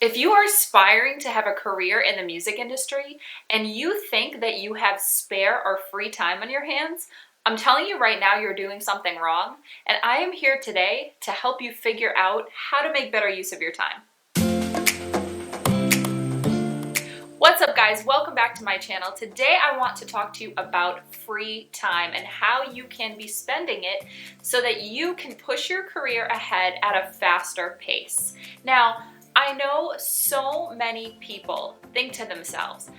If you are aspiring to have a career in the music industry and you think that you have spare or free time on your hands, I'm telling you right now you're doing something wrong, and I am here today to help you figure out how to make better use of your time. What's up, guys? Welcome back to my channel. Today I want to talk to you about free time and how you can be spending it so that you can push your career ahead at a faster pace. Now, I know so many people think to themselves,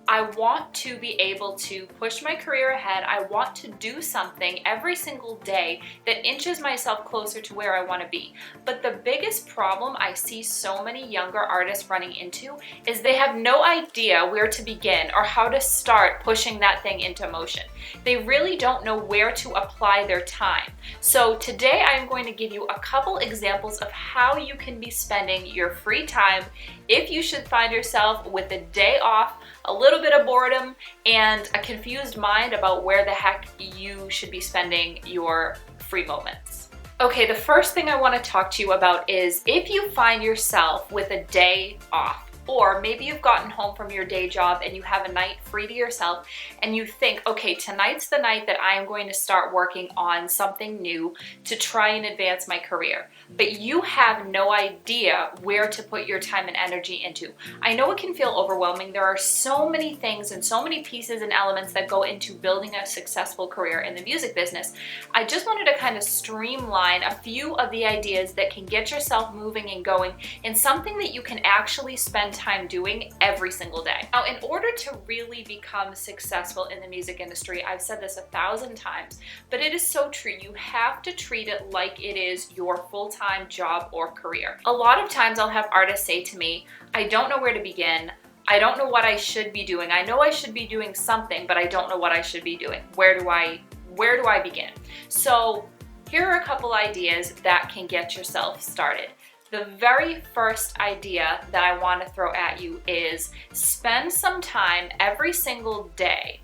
I want to be able to push my career ahead. I want to do something every single day that inches myself closer to where I want to be. But the biggest problem I see so many younger artists running into is they have no idea where to begin or how to start pushing that thing into motion. They really don't know where to apply their time. So today I'm going to give you a couple examples of how you can be spending your free time if you should find yourself with a day off, a little bit of boredom, and a confused mind about where the heck you should be spending your free moments. Okay, the first thing I want to talk to you about is if you find yourself with a day off, or maybe you've gotten home from your day job and you have a night free to yourself and you think, okay, tonight's the night that I am going to start working on something new to try and advance my career. But you have no idea where to put your time and energy into. I know it can feel overwhelming. There are so many things and so many pieces and elements that go into building a successful career in the music business. I just wanted to kind of streamline a few of the ideas that can get yourself moving and going in something that you can actually spend time doing every single day. Now, in order to really become successful in the music industry, I've said this 1,000 times, but it is so true. You have to treat it like it is your full-time job or career. A lot of times I'll have artists say to me, I don't know where to begin. I don't know what I should be doing. I know I should be doing something, but I don't know what I should be doing. Where do I begin? So here are a couple ideas that can get yourself started. The very first idea that I want to throw at you is spend some time every single day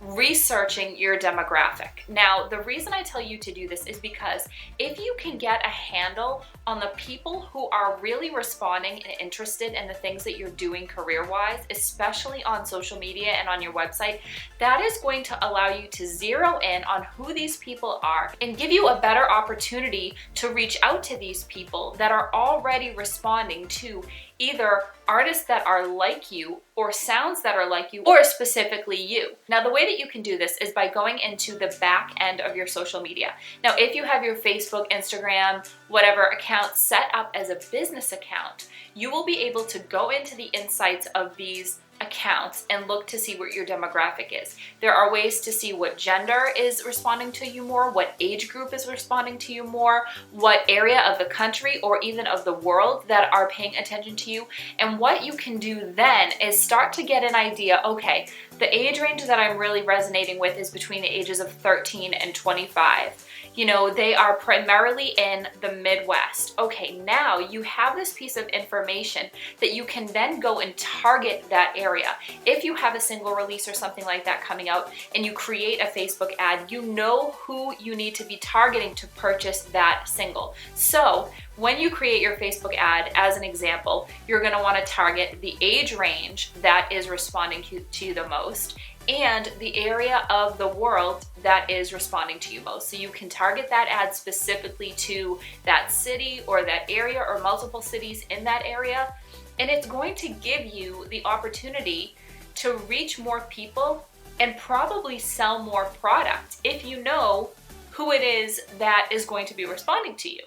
researching your demographic. Now, the reason I tell you to do this is because if you can get a handle on the people who are really responding and interested in the things that you're doing career-wise, especially on social media and on your website, that is going to allow you to zero in on who these people are and give you a better opportunity to reach out to these people that are already responding to either artists that are like you or sounds that are like you or specifically you. Now, the way that you can do this is by going into the back end of your social media. Now, if you have your Facebook, Instagram, whatever account set up as a business account, you will be able to go into the insights of these accounts and look to see what your demographic is. There are ways to see what gender is responding to you more, what age group is responding to you more, what area of the country or even of the world that are paying attention to you. And what you can do then is start to get an idea, okay, the age range that I'm really resonating with is between the ages of 13 and 25. You know, they are primarily in the Midwest. Okay, now you have this piece of information that you can then go and target that area. If you have a single release or something like that coming out and you create a Facebook ad, you know who you need to be targeting to purchase that single. So when you create your Facebook ad, as an example, you're going to want to target the age range that is responding to you the most and the area of the world that is responding to you most. So you can target that ad specifically to that city or that area or multiple cities in that area. And it's going to give you the opportunity to reach more people and probably sell more product if you know who it is that is going to be responding to you.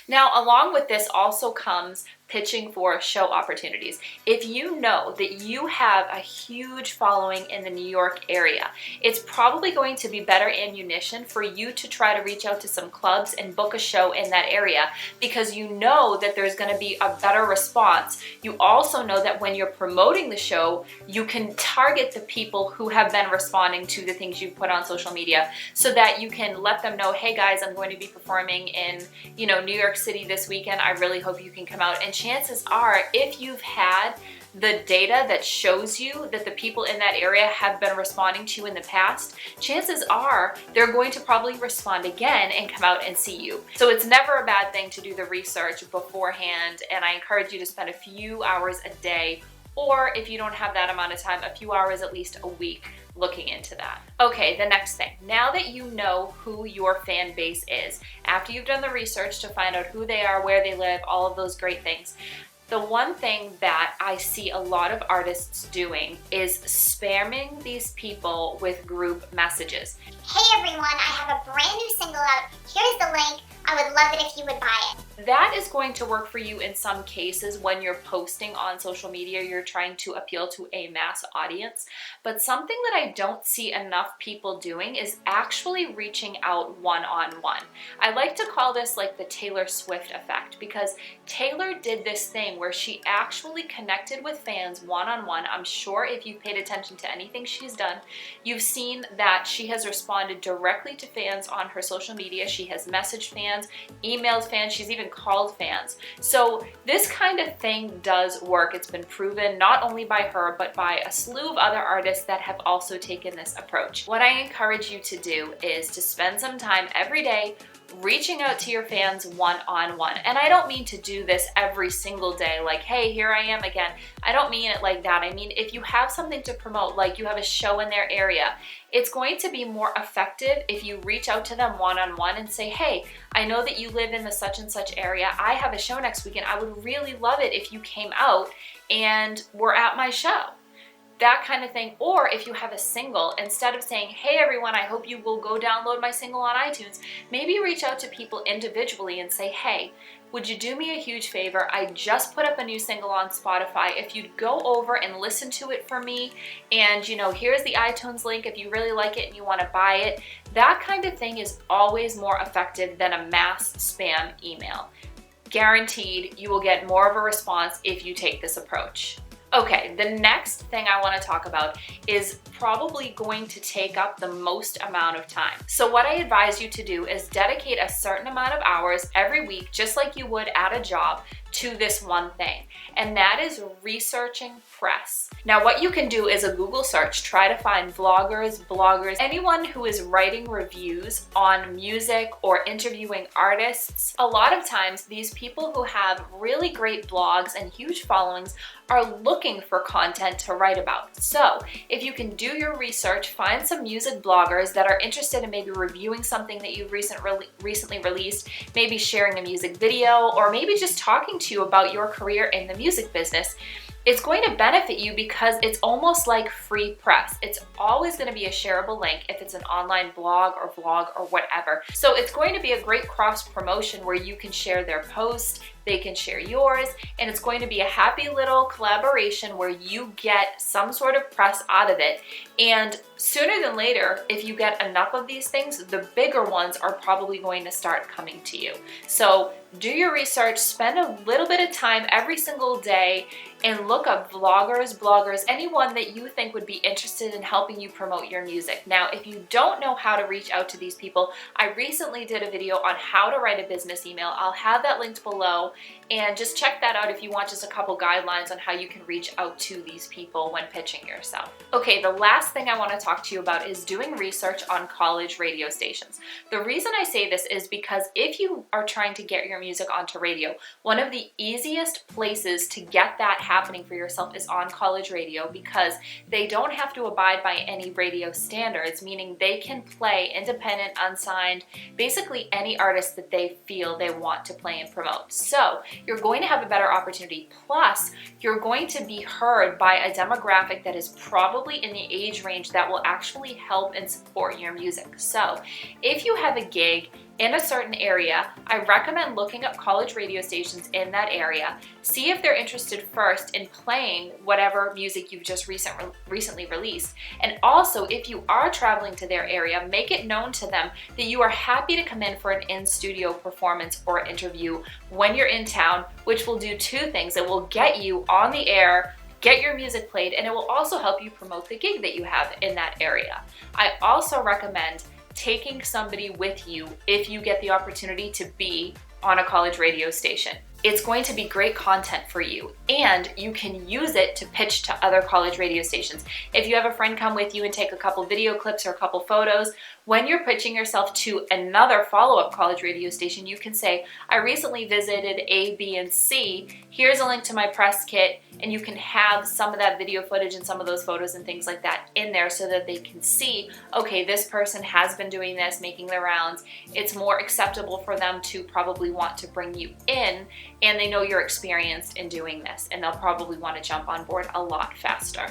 Now, along with this also comes pitching for show opportunities. If you know that you have a huge following in the New York area, it's probably going to be better ammunition for you to try to reach out to some clubs and book a show in that area because you know that there's going to be a better response. You also know that when you're promoting the show, you can target the people who have been responding to the things you've put on social media so that you can let them know, hey guys, I'm going to be performing in, New York City this weekend. I really hope you can come out and chances are, if you've had the data that shows you that the people in that area have been responding to you in the past, chances are they're going to probably respond again and come out and see you. So it's never a bad thing to do the research beforehand, and I encourage you to spend a few hours a day, or if you don't have that amount of time, a few hours at least a week looking into that. Okay, the next thing. Now that you know who your fan base is, after you've done the research to find out who they are, where they live, all of those great things, the one thing that I see a lot of artists doing is spamming these people with group messages. Hey everyone, I have a brand new single out. Here's the link. I would love it if you would buy it. That is going to work for you in some cases when you're posting on social media, you're trying to appeal to a mass audience. But something that I don't see enough people doing is actually reaching out one-on-one. I like to call this like the Taylor Swift effect, because Taylor did this thing where she actually connected with fans one-on-one. I'm sure if you've paid attention to anything she's done, you've seen that she has responded directly to fans on her social media. She has messaged fans, emailed fans, she's even called fans. So this kind of thing does work. It's been proven not only by her, but by a slew of other artists that have also taken this approach. What I encourage you to do is to spend some time every day reaching out to your fans one-on-one. And I don't mean to do this every single day, like, hey, here I am again. I don't mean it like that. I mean, if you have something to promote, like you have a show in their area, it's going to be more effective if you reach out to them one-on-one and say, hey, I know that you live in the such and such area. I have a show next weekend. I would really love it if you came out and were at my show. That kind of thing. Or if you have a single, instead of saying, hey everyone, I hope you will go download my single on iTunes, maybe reach out to people individually and say, hey, would you do me a huge favor? I just put up a new single on Spotify. If you'd go over and listen to it for me, and here's the iTunes link if you really like it and you want to buy it. That kind of thing is always more effective than a mass spam email. Guaranteed, you will get more of a response if you take this approach. Okay, the next thing I want to talk about is probably going to take up the most amount of time. So what I advise you to do is dedicate a certain amount of hours every week, just like you would at a job, to this one thing, and that is researching press. Now what you can do is a Google search, try to find vloggers, bloggers, anyone who is writing reviews on music or interviewing artists. A lot of times these people who have really great blogs and huge followings are looking for content to write about. So if you can do your research, find some music bloggers that are interested in maybe reviewing something that you've recently released, maybe sharing a music video, or maybe just talking to you about your career in the music business. It's going to benefit you because it's almost like free press. It's always going to be a shareable link if it's an online blog or vlog or whatever. So it's going to be a great cross promotion where you can share their post, they can share yours, and it's going to be a happy little collaboration where you get some sort of press out of it. And sooner than later, if you get enough of these things, the bigger ones are probably going to start coming to you. So do your research, spend a little bit of time every single day and look up vloggers, bloggers, anyone that you think would be interested in helping you promote your music. Now, if you don't know how to reach out to these people, I recently did a video on how to write a business email. I'll have that linked below, and just check that out if you want just a couple guidelines on how you can reach out to these people when pitching yourself. Okay, the last thing I want to talk to you about is doing research on college radio stations. The reason I say this is because if you are trying to get your music onto radio, one of the easiest places to get that happening for yourself is on college radio, because they don't have to abide by any radio standards, meaning they can play independent, unsigned, basically any artist that they feel they want to play and promote. So you're going to have a better opportunity. Plus, you're going to be heard by a demographic that is probably in the age range that will actually help and support your music. So if you have a gig in a certain area, I recommend looking up college radio stations in that area. See if they're interested first in playing whatever music you've just recently released. And also, if you are traveling to their area, make it known to them that you are happy to come in for an in-studio performance or interview when you're in town, which will do two things. It will get you on the air, get your music played, and it will also help you promote the gig that you have in that area. I also recommend taking somebody with you if you get the opportunity to be on a college radio station. it's going to be great content for you, and you can use it to pitch to other college radio stations. If you have a friend come with you and take a couple video clips or a couple photos, when you're pitching yourself to another follow-up college radio station, you can say, I recently visited A, B, and C. Here's a link to my press kit, and you can have some of that video footage and some of those photos and things like that in there so that they can see, okay, this person has been doing this, making the rounds. It's more acceptable for them to probably want to bring you in, and they know you're experienced in doing this, and they'll probably want to jump on board a lot faster.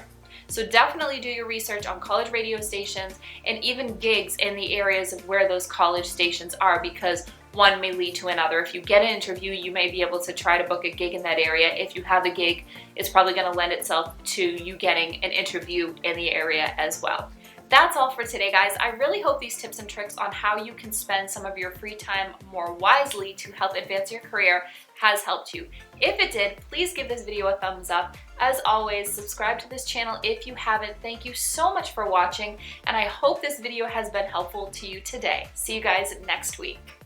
So definitely do your research on college radio stations and even gigs in the areas of where those college stations are, because one may lead to another. If you get an interview, you may be able to try to book a gig in that area. If you have a gig, it's probably going to lend itself to you getting an interview in the area as well. That's all for today, guys. I really hope these tips and tricks on how you can spend some of your free time more wisely to help advance your career has helped you. If it did, please give this video a thumbs up. As always, subscribe to this channel if you haven't. Thank you so much for watching, and I hope this video has been helpful to you today. See you guys next week.